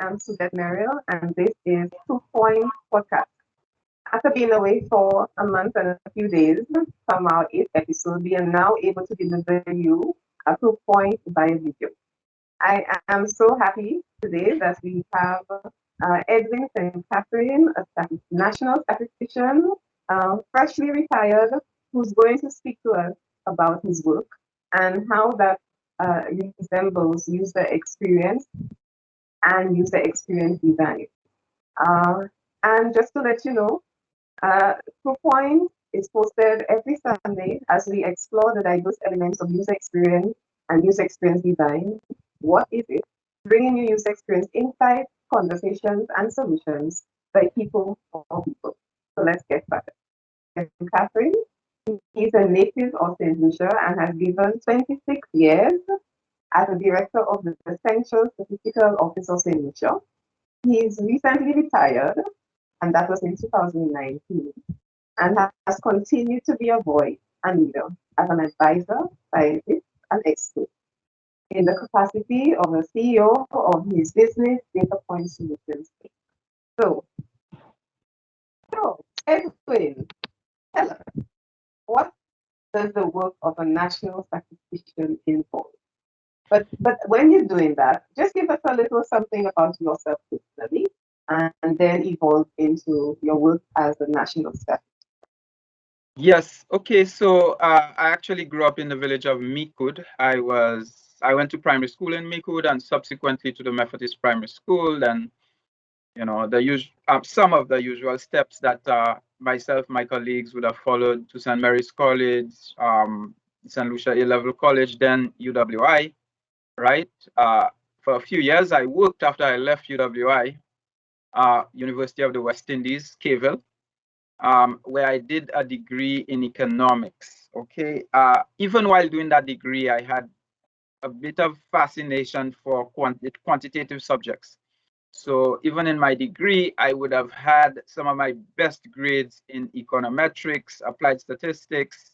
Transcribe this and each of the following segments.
I'm Suzette Merrill, and this is 2 Point Podcast. After being away for a month and a few days from our 8th episode, we are now able to deliver you a 2 Point via video. I am so happy today that we have Edwin St. a national statistician, freshly retired, who's going to speak to us about his work and how that resembles user experience and user experience design. Uh, and just to let you know, uh, 2 Point is posted every Sunday as we explore the diverse elements of user experience and user experience design. What is it? Bringing you user experience insights, conversations, and solutions by people for people. So let's get started. And Catherine, he's a native of Saint Lucia and has given 26 years as a director of the Central Statistical Office of Saint Lucia. He's recently retired, and that was in 2019, and has continued to be a voice and leader as an advisor, scientist, and expert in the capacity of a CEO of his business, Data Point Solutions. So, Edwin, tell us, what does the work of a national statistician involve? But when you're doing that, just give us a little something about yourself personally, and then evolve into your work as a national statistician. Yes. Okay. So I actually grew up in the village of Micoud. I went to primary school in Micoud and subsequently to the Methodist primary school. And some of the usual steps that myself, my colleagues would have followed to St. Mary's College, St. Lucia A-level college, then UWI. Right. For a few years, I worked after I left UWI, University of the West Indies, Cavell, where I did a degree in economics. Okay. Even while doing that degree, I had a bit of fascination for quantitative subjects. So even in my degree, I would have had some of my best grades in econometrics, applied statistics,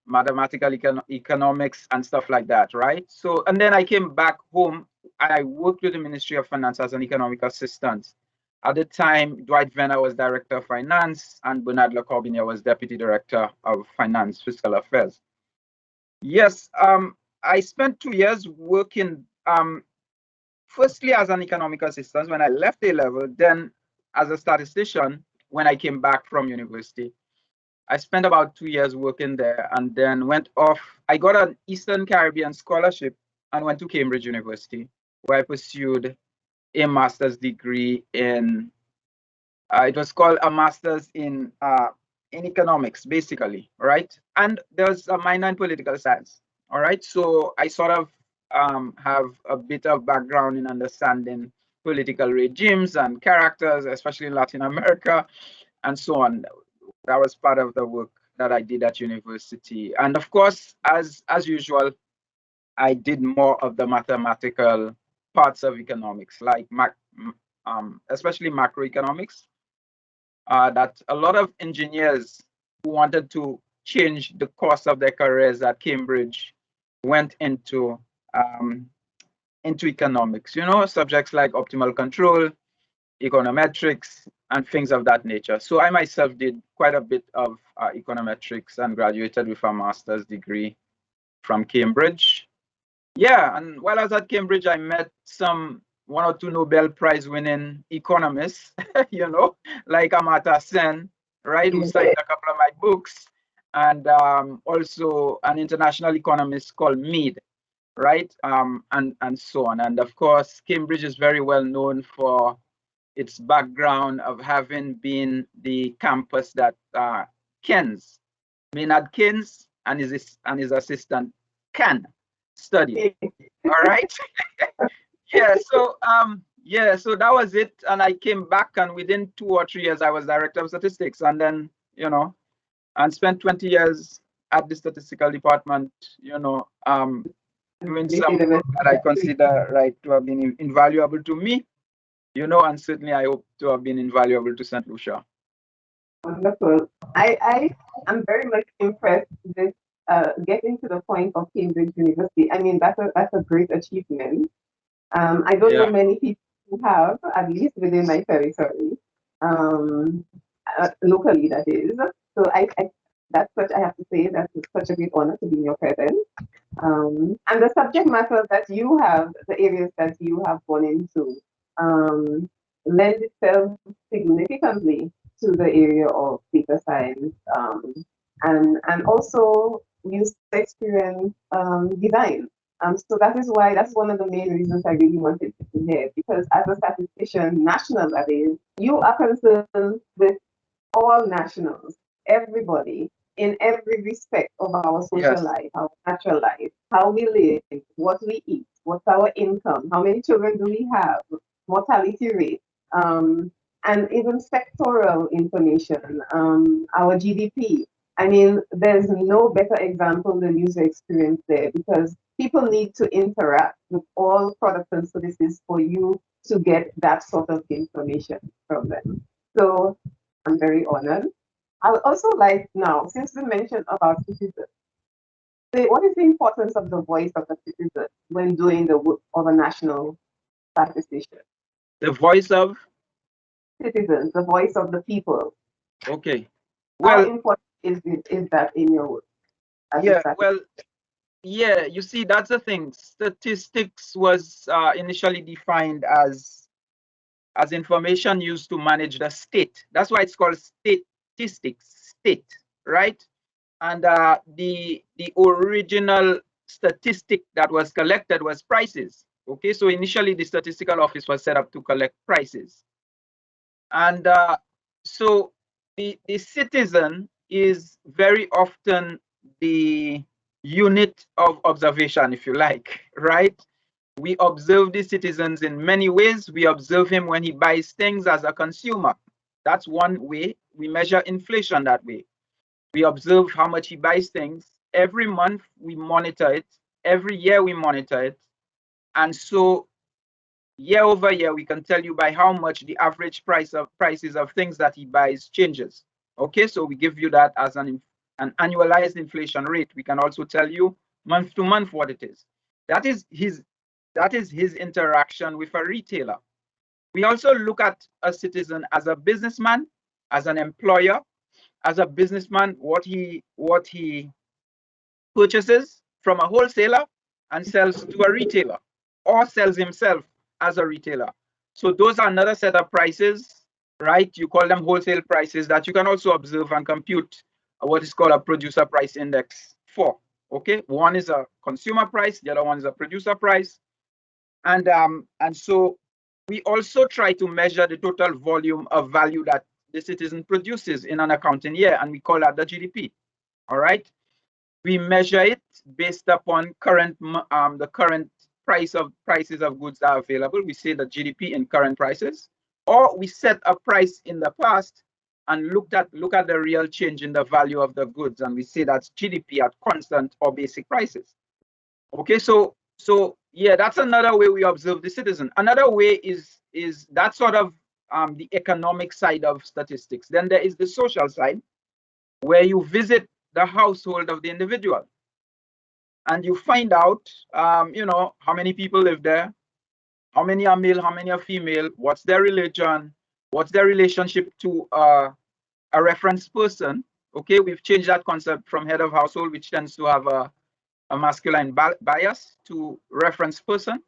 mathematical economics, and stuff like that, right? So, and then I came back home. I worked with the Ministry of Finance as an economic assistant. At the time, Dwight Venner was Director of Finance, and Bernard Le Corbusier was Deputy Director of Finance, Fiscal Affairs. Yes, I spent 2 years working, firstly as an economic assistant when I left A-level, then as a statistician when I came back from university. I spent about 2 years working there and then went off. I got an Eastern Caribbean scholarship and went to Cambridge University, where I pursued a master's degree in, it was called a master's in economics, basically, right? And there's a minor in political science, all right? So I sort of have a bit of background in understanding political regimes and characters, especially in Latin America, and so on. That was part of the work that I did at university. And of course, as usual, I did more of the mathematical parts of economics, like especially macroeconomics, that a lot of engineers who wanted to change the course of their careers at Cambridge went into economics, subjects like optimal control, econometrics, and things of that nature. So I myself did quite a bit of econometrics and graduated with a master's degree from Cambridge. Yeah, and while I was at Cambridge, I met one or two Nobel Prize winning economists, like Amartya Sen, right, who signed a couple of my books, and also an international economist called Mead, right, and so on. And of course, Cambridge is very well known for its background of having been the campus that Keynes, Maynard Keynes, and his assistant Can study. All right. Yeah. So so that was it. And I came back, and within 2 or 3 years, I was director of statistics, and then and spent 20 years at the statistical department. Doing some work that I consider to have been invaluable to me. And certainly I hope to have been invaluable to Saint Lucia. Wonderful. I am very much impressed with getting to the point of Cambridge University. I mean, that's a great achievement. I don't know many people have, at least within my territory, locally that is. So that's what I have to say. That's such a great honor to be in your presence. And the subject matter that you have, the areas that you have gone into, um, lend itself significantly to the area of data science, and also user experience design. So that is why that's one of the main reasons I really wanted to hear, because as a statistician, national that is, you are concerned with all nationals, everybody, in every respect of our social Yes. life, our natural life, how we live, what we eat, what's our income, how many children do we have, mortality rate, um, and even sectoral information, our GDP. I mean, there's no better example than user experience there, because people need to interact with all products and services for you to get that sort of information from them. So I'm very honored. I would also like now, since we mentioned about citizens, what is the importance of the voice of the citizen when doing the work of a national statistician? The voice of, Citizens, the voice of the people. okay. How Well, important is that in your work as a yeah, statistician? well, yeah, you see, that's the thing. Statistics was initially defined as information used to manage the state. That's why it's called statistics, state, right? And the original statistic that was collected was prices. Okay, so initially the statistical office was set up to collect prices, and so the citizen is very often the unit of observation, if you like, right? We observe the citizens in many ways. We observe him when he buys things as a consumer. That's one way. We measure inflation that way. We observe how much he buys things. Every month we monitor it. Every year we monitor it. And so year over year, we can tell you by how much the average prices of things that he buys changes. Okay, so we give you that as an annualized inflation rate. We can also tell you month to month what it is. That is his interaction with a retailer. We also look at a citizen as a businessman, as an employer, as a businessman, what he purchases from a wholesaler and sells to a retailer, or sells himself as a retailer. So those are another set of prices, right? You call them wholesale prices that you can also observe and compute what is called a producer price index for. Okay, one is a consumer price, the other one is a producer price, and so we also try to measure the total volume of value that the citizen produces in an accounting year, and we call that the GDP. All right. We measure it based upon the current prices of goods that are available. We say the GDP in current prices, or we set a price in the past and look at the real change in the value of the goods, and we say that's GDP at constant or basic prices. Okay, so yeah, that's another way we observe the citizen. Another way is that sort of the economic side of statistics. Then there is the social side, where you visit the household of the individual and you find out, how many people live there, how many are male, how many are female, what's their religion, what's their relationship to a reference person. Okay, we've changed that concept from head of household, which tends to have a masculine bias, to reference person.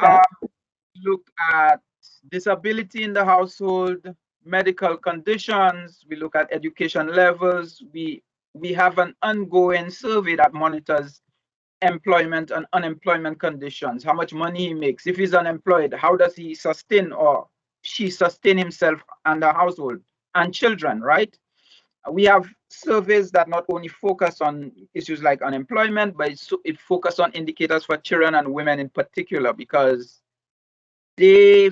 Uh, look at disability in the household, medical conditions. We look at education levels. We have an ongoing survey that monitors employment and unemployment conditions, how much money he makes. If he's unemployed, how does he sustain or she sustain himself and the household and children, right? We have surveys that not only focus on issues like unemployment, but it focuses on indicators for children and women in particular, because they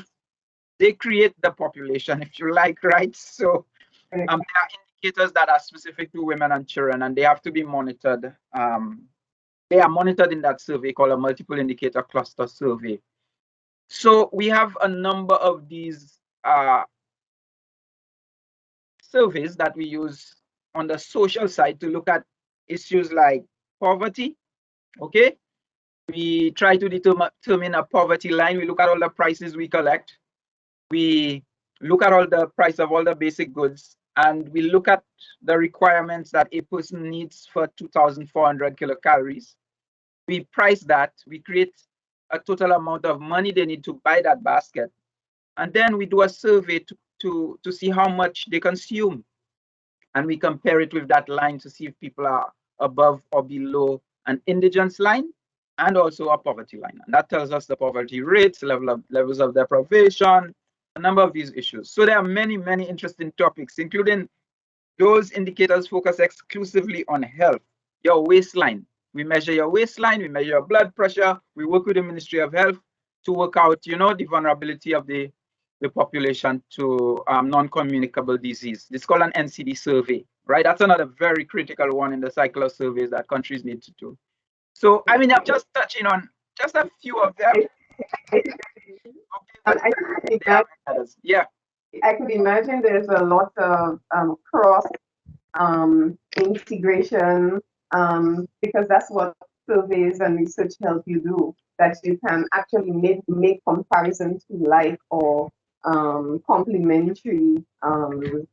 they create the population, if you like, right? So there are indicators that are specific to women and children, and they have to be monitored. They are monitored in that survey called a multiple indicator cluster survey. So we have a number of these surveys that we use on the social side to look at issues like poverty, okay, We try to determine a poverty line. We look at all the prices we collect. We look at all the price of all the basic goods, and we look at the requirements that a person needs for 2,400 kilocalories. We price that. We create a total amount of money they need to buy that basket. And then we do a survey to see how much they consume. And we compare it with that line to see if people are above or below an indigence line and also a poverty line. And that tells us the poverty rates, levels of deprivation, a number of these issues. So there are many, many interesting topics, including those indicators focus exclusively on health, your waistline. We measure your waistline, we measure your blood pressure, we work with the Ministry of Health to work out, the vulnerability of the population to non-communicable disease. It's called an NCD survey, right? That's another very critical one in the cycle of surveys that countries need to do. So, I mean, I'm just touching on just a few of them. Yeah. I could imagine there's a lot of cross integration because that's what surveys and research help you do, that you can actually make comparisons to like or complementary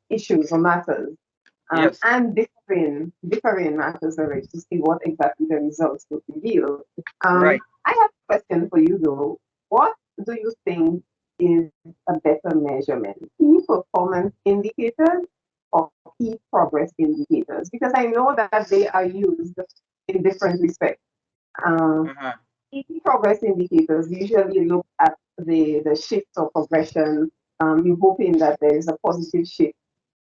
issues or matters. Yes. And differing matters already to see what exactly the results will reveal. Right. I have a question for you though. What do you think is a better measurement? Key performance indicators or key progress indicators? Because I know that they are used in different respects. Key progress indicators usually look at the shift or progression. You're hoping that there is a positive shift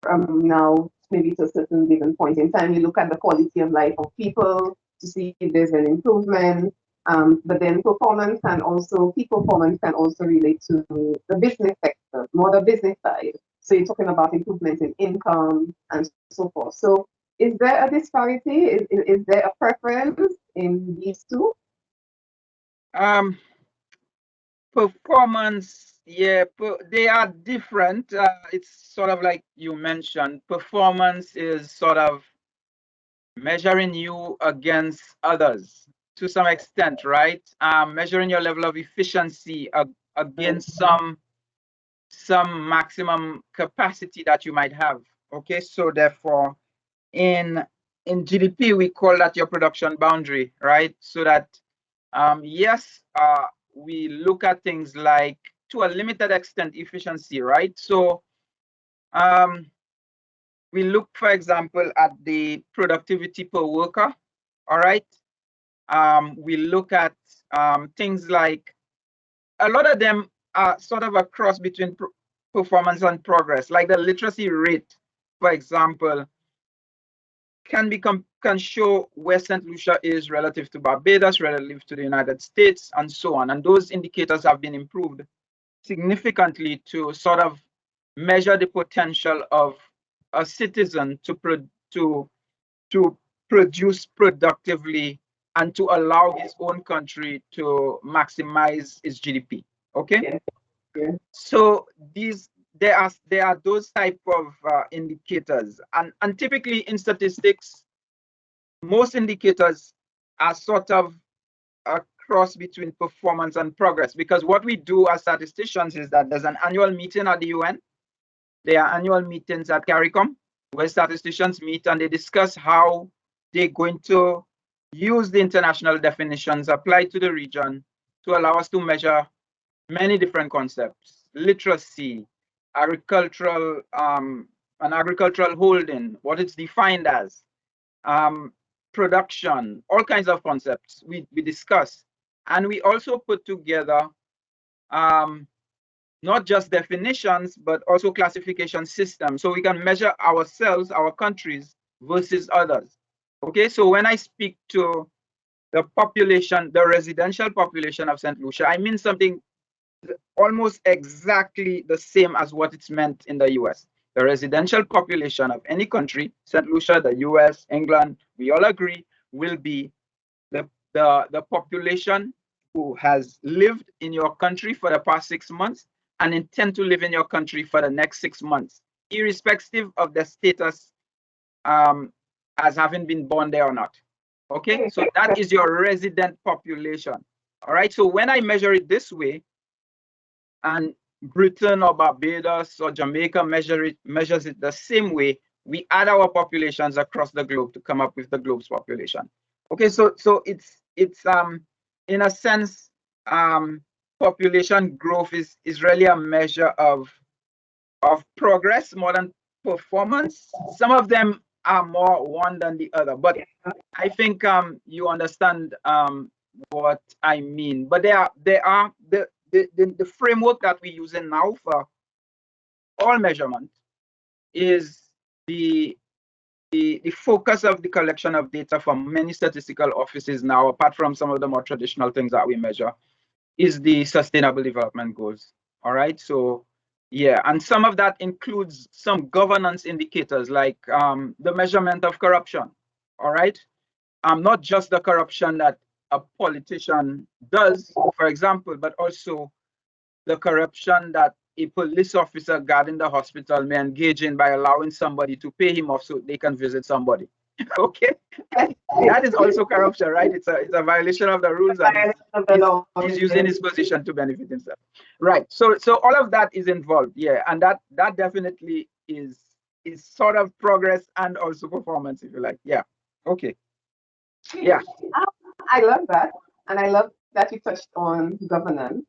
from now maybe to a certain given point in time. You look at the quality of life of people to see if there's an improvement. But then key performance can also relate to the business sector, more the business side. So you're talking about improvement in income and so forth. So is there a disparity? Is there a preference in these two? Performance, yeah, they are different. It's sort of like you mentioned, performance is sort of measuring you against others to some extent, right? Measuring your level of efficiency against some maximum capacity that you might have. Okay, so therefore, in GDP, we call that your production boundary, right? So that yes, we look at things like, to a limited extent, efficiency, right? So we look, for example, at the productivity per worker, all right? We look at things like, a lot of them are sort of a cross between performance and progress, like the literacy rate, for example, can show where Saint Lucia is relative to Barbados, relative to the United States, and so on. And those indicators have been improved significantly to sort of measure the potential of a citizen to produce productively and to allow his own country to maximize its GDP. Okay. Yeah. So there are those type of indicators, and typically in statistics, most indicators are sort of a cross between performance and progress, because what we do as statisticians is that there's an annual meeting at the UN. There are annual meetings at CARICOM where statisticians meet and they discuss how they're going to use the international definitions applied to the region to allow us to measure many different concepts: literacy, agricultural, an agricultural holding, what it's defined as, production, all kinds of concepts we discuss. And we also put together not just definitions, but also classification systems, so we can measure ourselves, our countries, versus others. Okay, so when I speak to the population, the residential population of Saint Lucia, I mean something almost exactly the same as what it's meant in the US. The residential population of any country, Saint Lucia, the US, England, we all agree, will be the population who has lived in your country for the past 6 months and intend to live in your country for the next 6 months, irrespective of their status as having been born there or not. Okay, so that is your resident population. All right, so when I measure it this way, and Britain or Barbados or Jamaica measures it the same way, we add our populations across the globe to come up with the globe's population. Okay, so it's in a sense, population growth is really a measure of progress more than performance. Some of them are more one than the other, but I think you understand what I mean. But there are the framework that we're using now for all measurement is the focus of the collection of data from many statistical offices now, apart from some of the more traditional things that we measure, is the Sustainable Development Goals. All right, so yeah, and some of that includes some governance indicators like the measurement of corruption. All right, not just the corruption that a politician does, for example, but also the corruption that a police officer guarding the hospital may engage in by allowing somebody to pay him off so they can visit somebody. Okay, that is also corruption, right? It's a violation of the rules, and he's using his position to benefit himself, right? So all of that is involved, yeah, and that definitely is sort of progress and also performance, if you like, yeah. Okay, yeah. I love that, and I love that you touched on governance.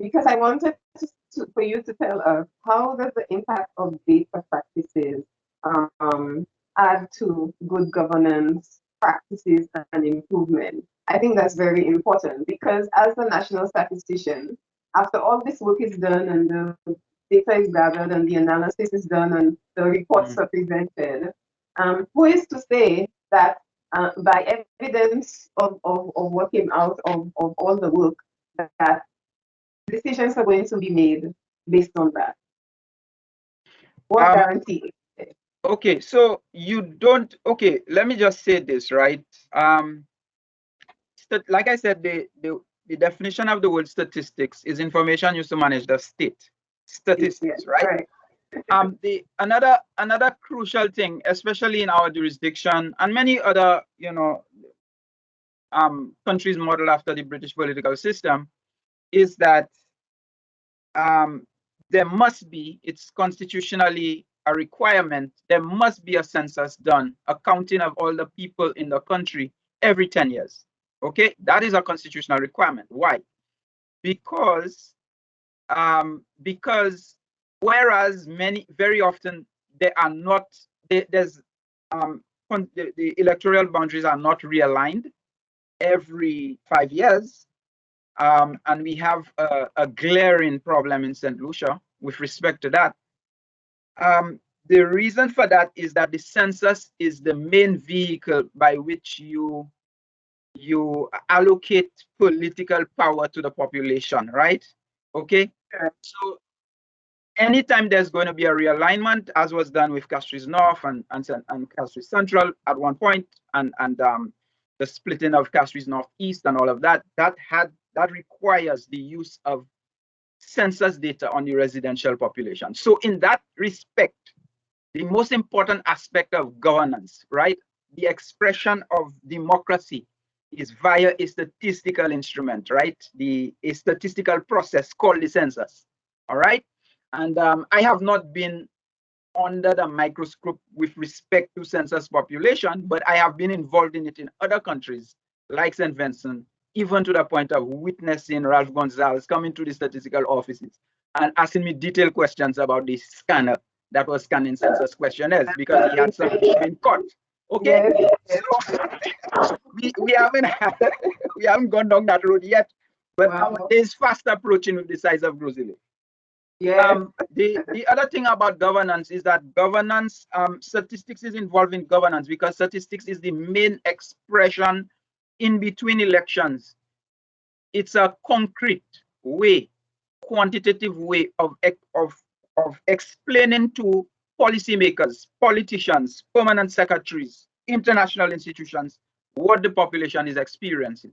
Because I wanted for you to tell us, how does the impact of data practices add to good governance practices and improvement? I think that's very important, because as the national statistician, after all this work is done and the data is gathered and the analysis is done and the reports are presented, who is to say that by evidence of what came out of all the work, that decisions are going to be made based on that? What guarantee? Okay, so you don't, okay, let me just say this, right? Like I said, the definition of the word statistics is information used to manage the state. Statistics, right? Another crucial thing, especially in our jurisdiction and many other, countries modeled after the British political system, is that there must be, it's constitutionally a requirement, there must be a census done, a counting of all the people in the country every 10 years. Okay, that is a constitutional requirement. Why? Because whereas very often they are not, the electoral boundaries are not realigned every 5 years, and we have a glaring problem in Saint Lucia with respect to that. The reason for that is that the census is the main vehicle by which you allocate political power to the population, right? Okay, so anytime there's going to be a realignment, as was done with Castries North and Castries Central at one point, and the splitting of Castries Northeast and all of that, that requires the use of census data on the residential population. So in that respect, the most important aspect of governance, right, the expression of democracy, is via a statistical instrument, right? A statistical process called the census, all right? And I have not been under the microscope with respect to census population, but I have been involved in it in other countries like St. Vincent, even to the point of witnessing Ralph Gonzalez coming to the statistical offices and asking me detailed questions about the scanner that was scanning census questionnaires because he had some issue in court. Okay, so we haven't gone down that road yet, but it's fast approaching with the size of Grozile. The other thing about governance is that governance, statistics is involved in governance because statistics is the main expression in between elections. It's a concrete way, quantitative way of explaining to policymakers, politicians, permanent secretaries, international institutions, what the population is experiencing.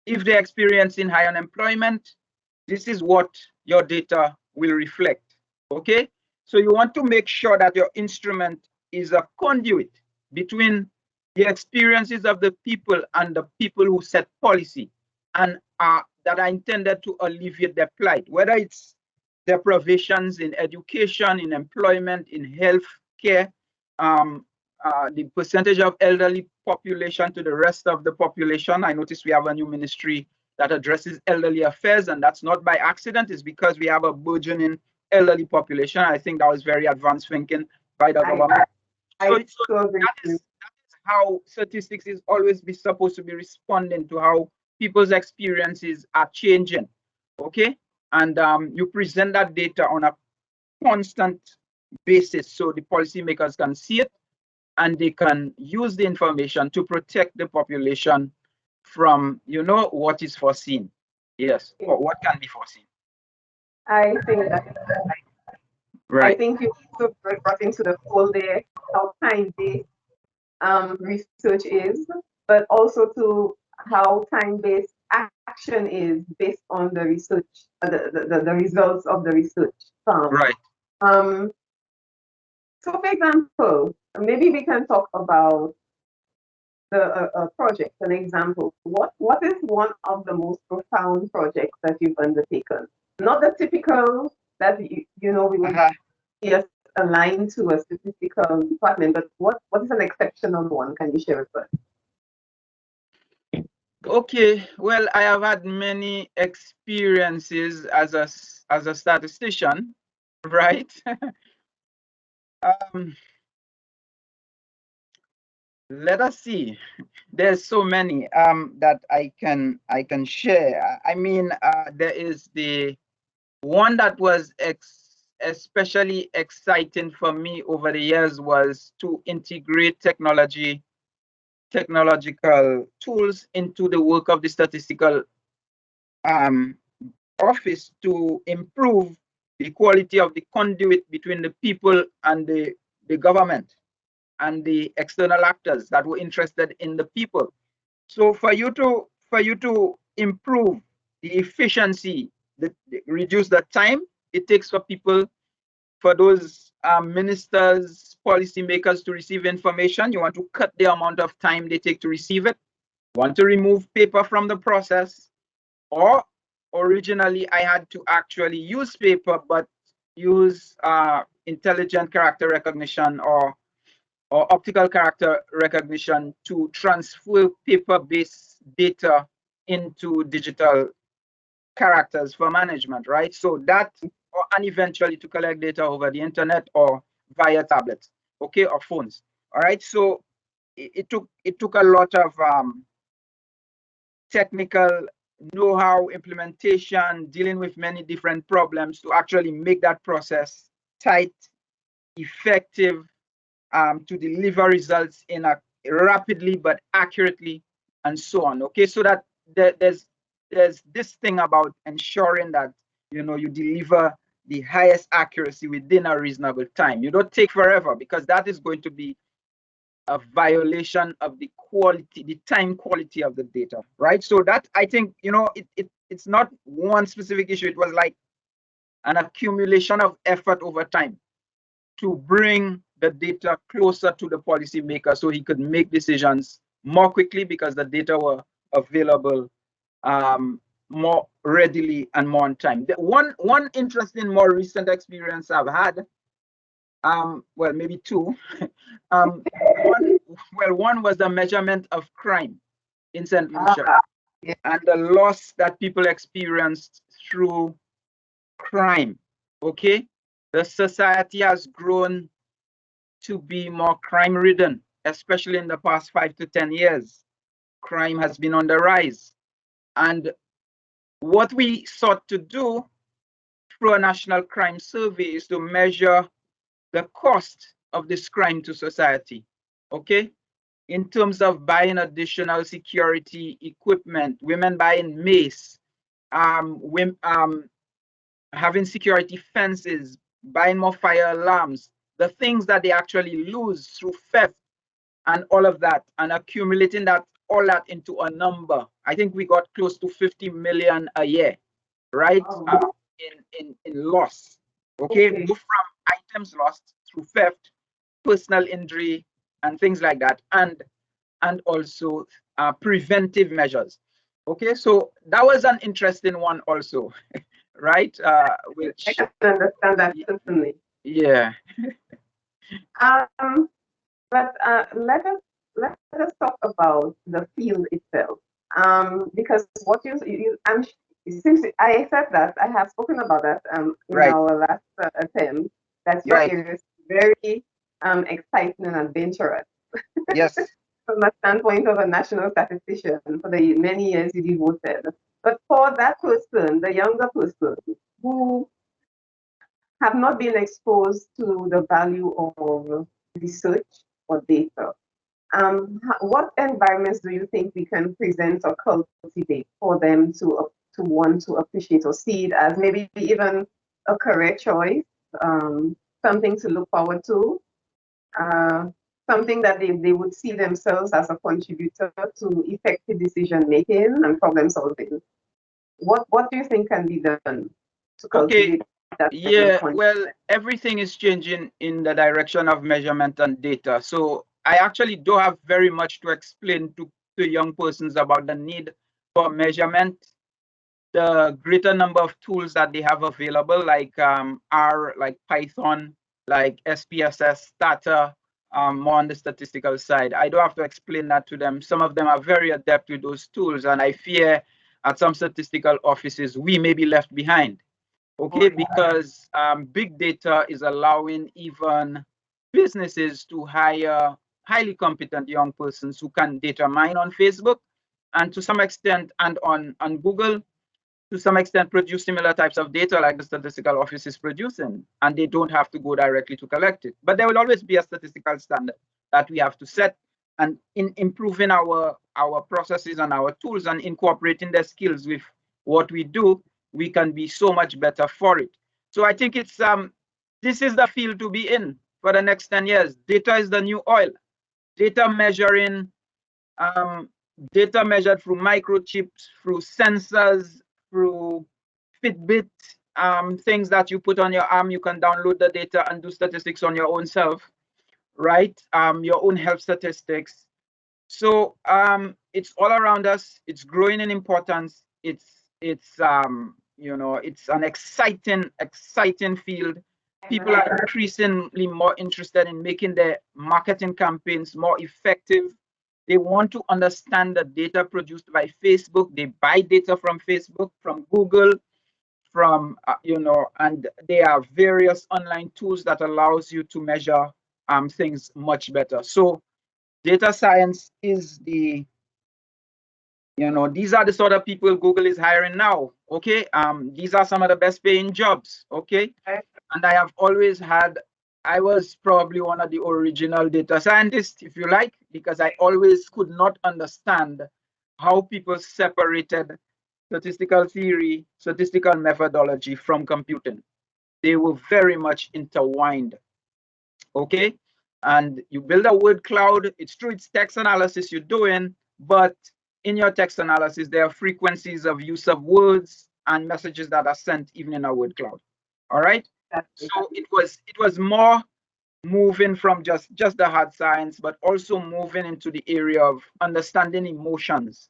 If they're experiencing high unemployment, this is what your data will reflect. Okay, so you want to make sure that your instrument is a conduit between the experiences of the people and the people who set policy and that are intended to alleviate their plight, whether it's their provisions in education, in employment, in health care, the percentage of elderly population to the rest of the population. I notice we have a new ministry that addresses elderly affairs, and that's not by accident. It's because we have a burgeoning elderly population. I think that was very advanced thinking by the government. So that is how statistics is always be supposed to be responding to how people's experiences are changing. Okay, and you present that data on a constant basis so the policymakers can see it and they can use the information to protect the population from, you know, what is foreseen. Yes, or what can be foreseen. I think that Right. I think you also brought into the fold there how time-based research is, but also to how time-based action is based on the research, the results of the research. Right. So, for example, maybe we can talk about the project, an example. What is one of the most profound projects that you've undertaken? Not the typical that you know we would yes aligned to a statistical department, but what is an exceptional one? Can you share with us? Okay, well, I have had many experiences as a statistician, right? Let us see. There's so many that I can share. I mean, there is the one that was especially exciting for me over the years was to integrate technological tools into the work of the statistical office to improve the quality of the conduit between the people and the government and the external actors that were interested in the people. So for you to improve the efficiency, reduce the time it takes for people, for those ministers, policymakers to receive information, you want to cut the amount of time they take to receive it. You want to remove paper from the process, or originally I had to actually use paper, but use intelligent character recognition or optical character recognition to transfer paper-based data into digital characters for management, right? So that, and eventually to collect data over the internet or via tablets, okay, or phones. All right. So it took a lot of technical know-how, implementation, dealing with many different problems to actually make that process tight, effective, to deliver results in a rapidly but accurately, and so on. Okay, so that there's this thing about ensuring that you deliver the highest accuracy within a reasonable time. You don't take forever, because that is going to be a violation of the quality, the time quality of the data, right? So that, I think, it's not one specific issue. It was like an accumulation of effort over time to bring the data closer to the policymaker so he could make decisions more quickly, because the data were available more readily and more on time. One interesting, more recent experience I've had, well, maybe two. One was the measurement of crime in Saint Lucia, and the loss that people experienced through crime. Okay, the society has grown to be more crime-ridden, especially in the past 5 to 10 years. Crime has been on the rise. And what we sought to do through a national crime survey is to measure the cost of this crime to society, okay? In terms of buying additional security equipment, women buying mace, having security fences, buying more fire alarms, the things that they actually lose through theft and all of that, and accumulating all that into a number. I think we got close to 50 million a year, right? In loss. Okay, both from items lost through theft, personal injury, and things like that. And and also preventive measures. Okay, so that was an interesting one also, right? I Which, can understand that certainly. yeah, Um, but let us talk about the field itself. Because what since I said that I have spoken about that in right, our last attempt, that your right, area is very exciting and adventurous yes. from the standpoint of a national statistician for the many years you devoted. But for that person, the younger person who have not been exposed to the value of research or data, what environments do you think we can present or cultivate for them to want to appreciate or see it as maybe even a career choice, something to look forward to, uh, something that they would see themselves as a contributor to effective decision making and problem solving? What do you think can be done to Okay, cultivate that kind of yeah, well, everything is changing in the direction of measurement and data. So I actually don't have very much to explain to young persons about the need for measurement. The greater number of tools that they have available, like R, like Python, like SPSS, Stata, more on the statistical side. I don't have to explain that to them. Some of them are very adept with those tools, and I fear at some statistical offices we may be left behind. Okay, because big data is allowing even businesses to hire highly competent young persons who can data mine on Facebook and to some extent and on Google, to some extent produce similar types of data like the statistical office is producing, and they don't have to go directly to collect it. But there will always be a statistical standard that we have to set, and in improving our processes and our tools and incorporating their skills with what we do, we can be so much better for it. So I think it's this is the field to be in for the next 10 years. Data is the new oil. Data measuring, um, data measured through microchips, through sensors, through Fitbit, things that you put on your arm. You can download the data and do statistics on your own self, right? Your own health statistics. So it's all around us. It's growing in importance. It's it's an exciting field. People are increasingly more interested in making their marketing campaigns more effective. They want to understand the data produced by Facebook. They buy data from Facebook, from Google, from and there are various online tools that allows you to measure things much better. So data science is the, these are the sort of people Google is hiring now. Okay, these are some of the best paying jobs. Okay, and I have always had, I was probably one of the original data scientists, if you like, because I always could not understand how people separated statistical theory, statistical methodology from computing. They were very much intertwined. Okay, and you build a word cloud. It's true, it's text analysis you're doing, but in your text analysis, there are frequencies of use of words and messages that are sent even in a word cloud. All right. So it was more moving from just the hard science, but also moving into the area of understanding emotions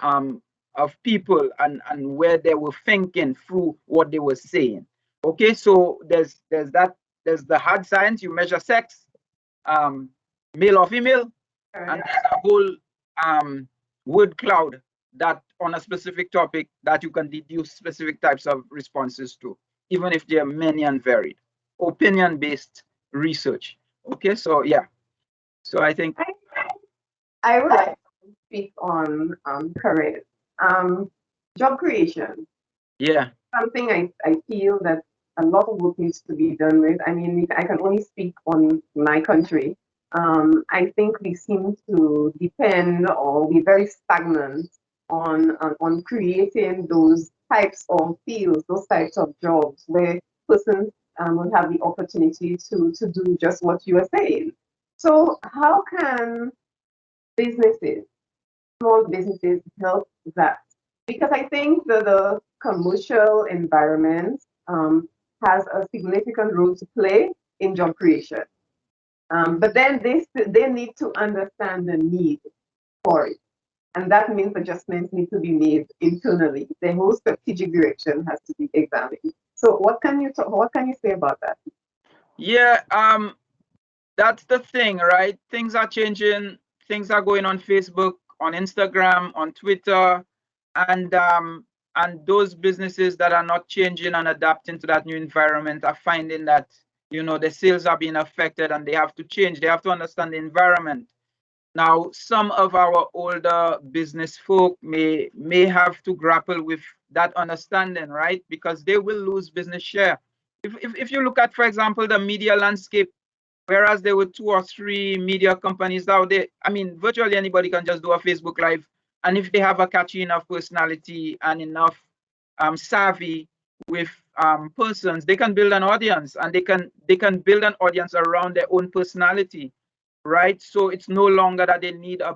of people and where they were thinking through what they were saying. Okay, so there's the hard science. You measure sex, male or female, and there's a whole word cloud that on a specific topic that you can deduce specific types of responses to, even if they are many and varied. Opinion-based research. Okay, so yeah. So I think I would like to speak on careers. Job creation. yeah, Something I feel that a lot of work needs to be done with. I mean, I can only speak on my country. I think we seem to depend or be very stagnant on creating those types of fields, those types of jobs where persons will have the opportunity to do just what you are saying. So how can businesses, small businesses help that? Because I think that the commercial environment has a significant role to play in job creation. But then they need to understand the need. for it. And that means adjustments need to be made internally. The whole strategic direction has to be examined. So what can you say about that? Yeah, that's the thing, right? Things are changing. Things are going on Facebook, on Instagram, on Twitter, and those businesses that are not changing and adapting to that new environment are finding that, you know, the sales are being affected and they have to change. They have to understand the environment. Now, some of our older business folk may have to grapple with that understanding, right? Because they will lose business share. If you look at, for example, the media landscape, whereas there were 2 or 3 media companies out there, I mean, virtually anybody can just do a Facebook Live. And if they have a catchy enough personality and enough savvy with persons, they can build an audience, and they can build an audience around their own personality, right? So it's no longer that they need a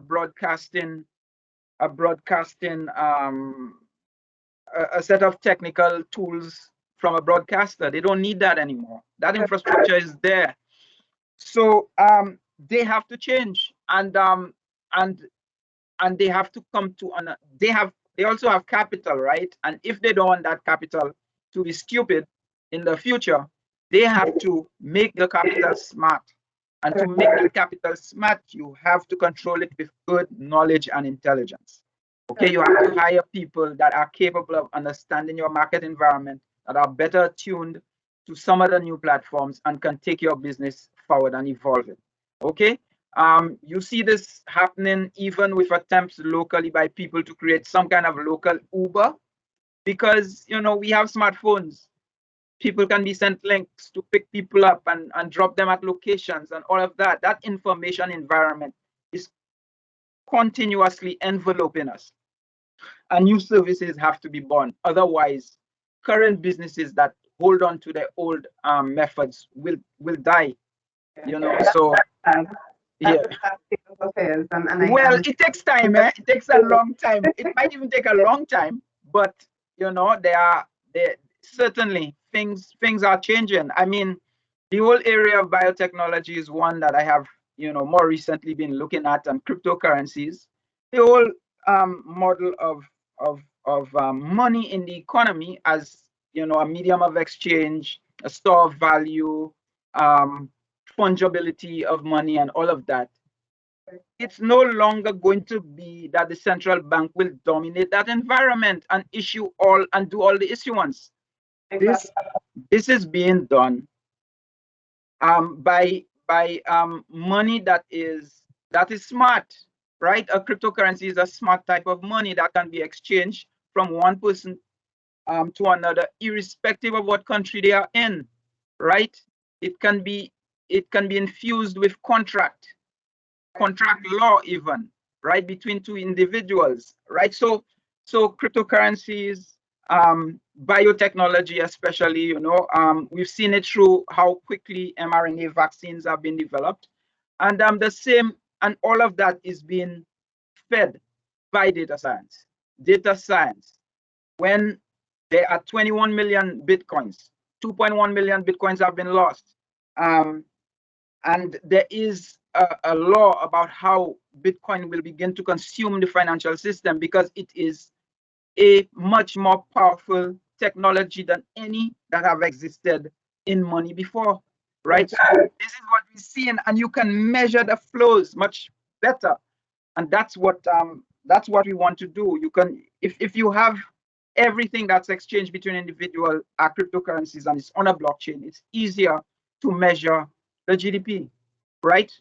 set of technical tools from a broadcaster. They don't need that anymore. That infrastructure is there. So they have to change, and they have to come to they also have capital, right? And if they don't want that capital to be stupid in the future, they have to make the capital smart. And to make the capital smart, you have to control it with good knowledge and intelligence. Okay, you have to hire people that are capable of understanding your market environment, that are better tuned to some of the new platforms and can take your business forward and evolve it. Okay, you see this happening even with attempts locally by people to create some kind of local Uber, because, you know, we have smartphones. People can be sent links to pick people up and drop them at locations and all of that. That information environment is continuously enveloping us, and new services have to be born. Otherwise, current businesses that hold on to their old methods will die. You know, so yeah. Well, it takes time, eh? It takes a long time. It might even take a long time, but you know, there certainly things are changing. I mean, the whole area of biotechnology is one that I have, you know, more recently been looking at, and cryptocurrencies. The whole model of money in the economy as, you know, a medium of exchange, a store of value, fungibility of money, and all of that. It's no longer going to be that the central bank will dominate that environment and issue all and do all the issuance. This is being done by money that is smart, right? A cryptocurrency is a smart type of money that can be exchanged from one person to another, irrespective of what country they are in, right? It can be infused with contract law even, right, between 2 individuals, right? So cryptocurrencies, biotechnology especially, you know, we've seen it through how quickly mRNA vaccines have been developed, and the same, and all of that is being fed by data science. When there are 21 million bitcoins, 2.1 million bitcoins have been lost, and there is a law about how Bitcoin will begin to consume the financial system, because it is a much more powerful technology than any that have existed in money before, right? So this is what we're seeing, and you can measure the flows much better, and that's what we want to do. You can, if you have everything that's exchanged between individual cryptocurrencies and it's on a blockchain, it's easier to measure the GDP, right?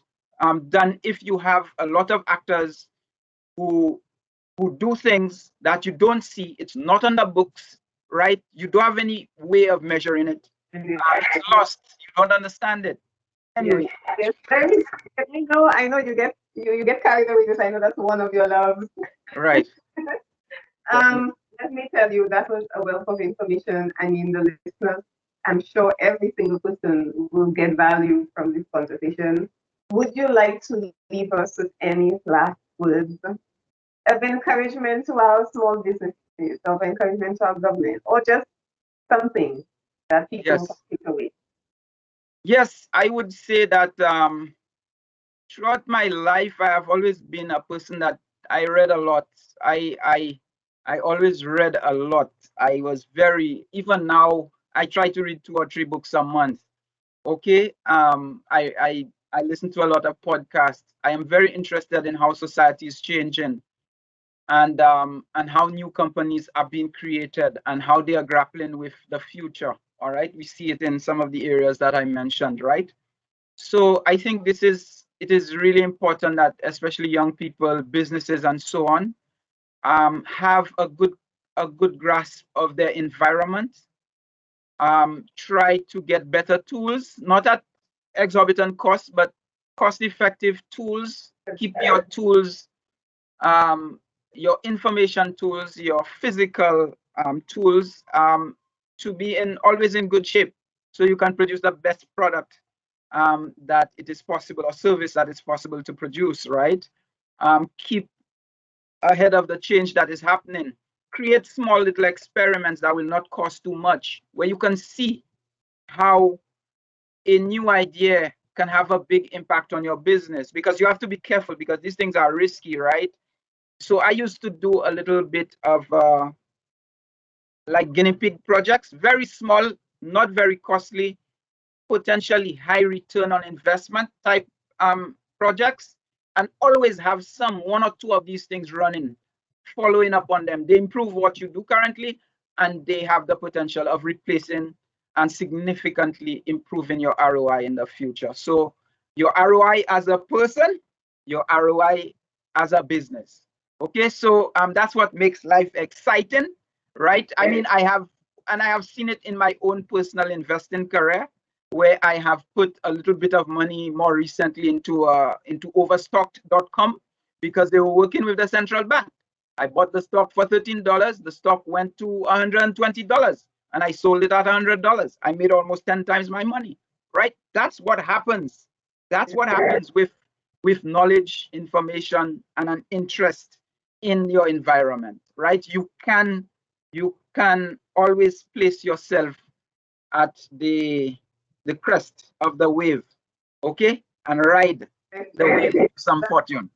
Than if you have a lot of actors who do things that you don't see. It's not on the books, right? You don't have any way of measuring it. It's lost. You don't understand it. Anyway, yes. Let me know. I know you get carried away with. I know that's one of your loves. Right. Let me tell you, that was a wealth of information. I mean, the listeners, I'm sure every single person will get value from this conversation. Would you like to leave us with any last words of encouragement to our small businesses, of encouragement to our government, or just something that people can take away? Yes, I would say that throughout my life, I have always been a person that I read a lot. I always read a lot. I was very, even now I try to read 2 or 3 books a month. Okay. I listen to a lot of podcasts. I am very interested in how society is changing, and how new companies are being created and how they are grappling with the future. All right. We see it in some of the areas that I mentioned, right? So I think it is really important that especially young people, businesses, and so on, have a good grasp of their environment. Try to get better tools, not at exorbitant cost, but cost-effective tools. Keep your tools, your information tools, your physical tools, to be always in good shape, so you can produce the best product that it is possible, or service that is possible to produce, right? Keep ahead of the change that is happening. Create small little experiments that will not cost too much, where you can see how a new idea can have a big impact on your business, because you have to be careful, because these things are risky, right? So I used to do a little bit of like guinea pig projects, very small, not very costly, potentially high return on investment type projects, and always have 1 or 2 of these things running, following up on them. They improve what you do currently, and they have the potential of replacing and significantly improving your ROI in the future. So your ROI as a person, your ROI as a business. Okay, so that's what makes life exciting, right? I mean, I have seen it in my own personal investing career, where I have put a little bit of money more recently into overstocked.com, because they were working with the central bank. I bought the stock for $13. The stock went to $120, and I sold it at $100. I made almost 10 times my money, right? That's what happens. That's what happens with knowledge, information, and an interest in your environment, right? You can always place yourself at the crest of the wave, okay, and ride the wave of some fortune.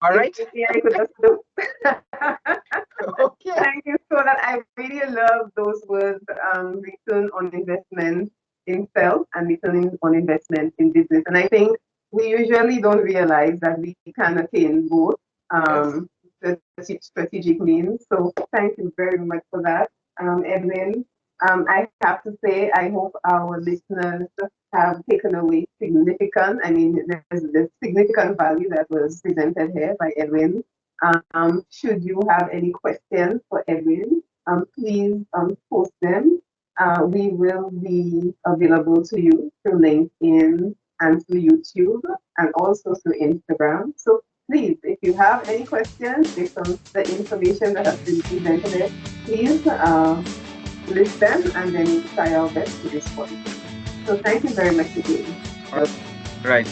All right. I could just do. Okay. Thank you so that I really love those words, return on investment in self and return on investment in business. And I think we usually don't realize that we can attain both strategic means. So thank you very much for that, Edwin. I have to say, I hope our listeners have taken away significant, I mean, there's significant value that was presented here by Edwin. Should you have any questions for Edwin, please post them. We will be available to you through LinkedIn and through YouTube, and also through Instagram. So please, if you have any questions based on the information that has been presented here, please list them, and then we'll try our best to respond. So thank you very much again. Right.